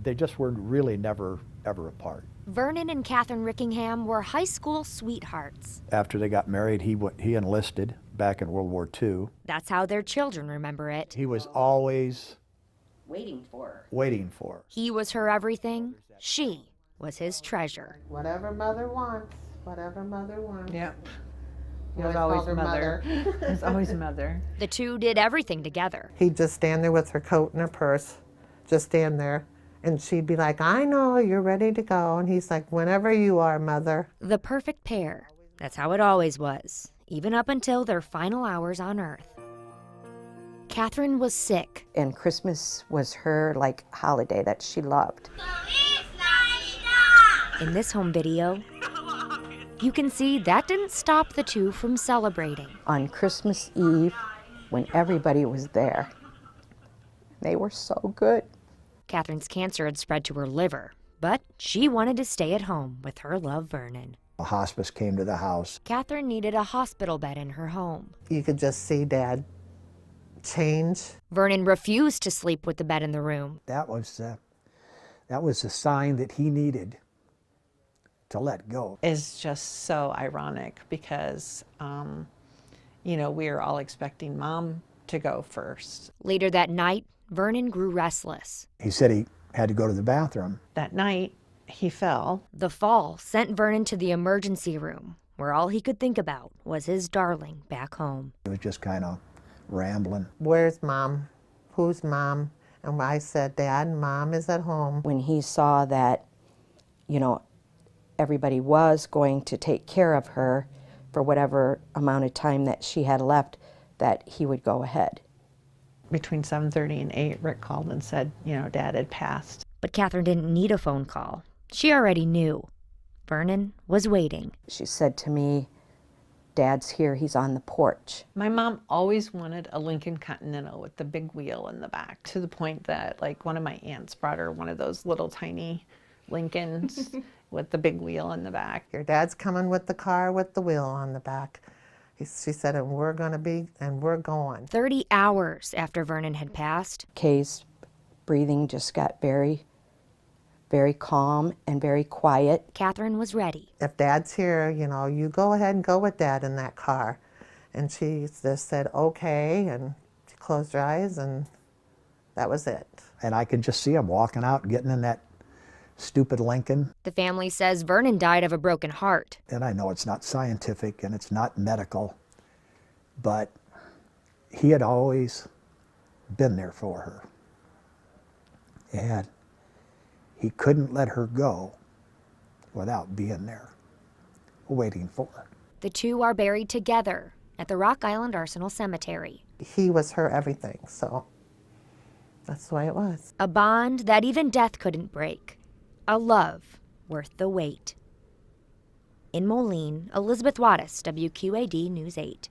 They just were really never, ever apart. Vernon and Catherine Rickingham were high school sweethearts. After they got married, he enlisted back in World War II. That's how their children remember it. He was always Waiting for her. waiting for her. He was her everything. She was his treasure. Whatever mother wants, whatever mother wants. Yep. He It was always always called her mother. It was always mother. The two did everything together. He'd just stand there with her coat and her purse, just stand there. And she'd be like, I know, you're ready to go. And he's like, whenever you are, mother. The perfect pair. That's how it always was, even up until their final hours on Earth. Catherine was sick. And Christmas was her, like, holiday that she loved. In this home video, you can see that didn't stop the two from celebrating. On Christmas Eve, when everybody was there, they were so good. Catherine's cancer had spread to her liver, but she wanted to stay at home with her love, Vernon. A hospice came to the house. Catherine needed a hospital bed in her home. You could just see Dad change. Vernon refused to sleep with the bed in the room. That was the sign that he needed to let go. Is just so ironic because, you know, we were all expecting Mom to go first. Later that night, Vernon grew restless. He said he had to go to the bathroom. That night, he fell. The fall sent Vernon to the emergency room, where all he could think about was his darling back home. He was just kind of rambling. Where's Mom? Who's Mom? And I said, Dad, Mom is at home. When he saw that, you know, everybody was going to take care of her for whatever amount of time that she had left, that he would go ahead. Between 7:30 and 8, Rick called and said, you know, Dad had passed. But Catherine didn't need a phone call. She already knew. Vernon was waiting. She said to me, Dad's here, he's on the porch. My mom always wanted a Lincoln Continental with the big wheel in the back, to the point that, like, one of my aunts brought her one of those little tiny Lincolns with the big wheel in the back. Your dad's coming with the car with the wheel on the back. She said, and we're going. 30 hours after Vernon had passed, Kay's breathing just got very, very calm and very quiet. Catherine was ready. If Dad's here, you know, you go ahead and go with Dad in that car. And she just said, okay, and she closed her eyes, and that was it. And I could just see him walking out, getting in that stupid Lincoln. The family says Vernon died of a broken heart. And I know it's not scientific and it's not medical, but he had always been there for her. And he couldn't let her go without being there, waiting for her. The two are buried together at the Rock Island Arsenal Cemetery. He was her everything, so that's the way it was. A bond that even death couldn't break. A love worth the wait. In Moline, Elizabeth Wattis, WQAD News 8.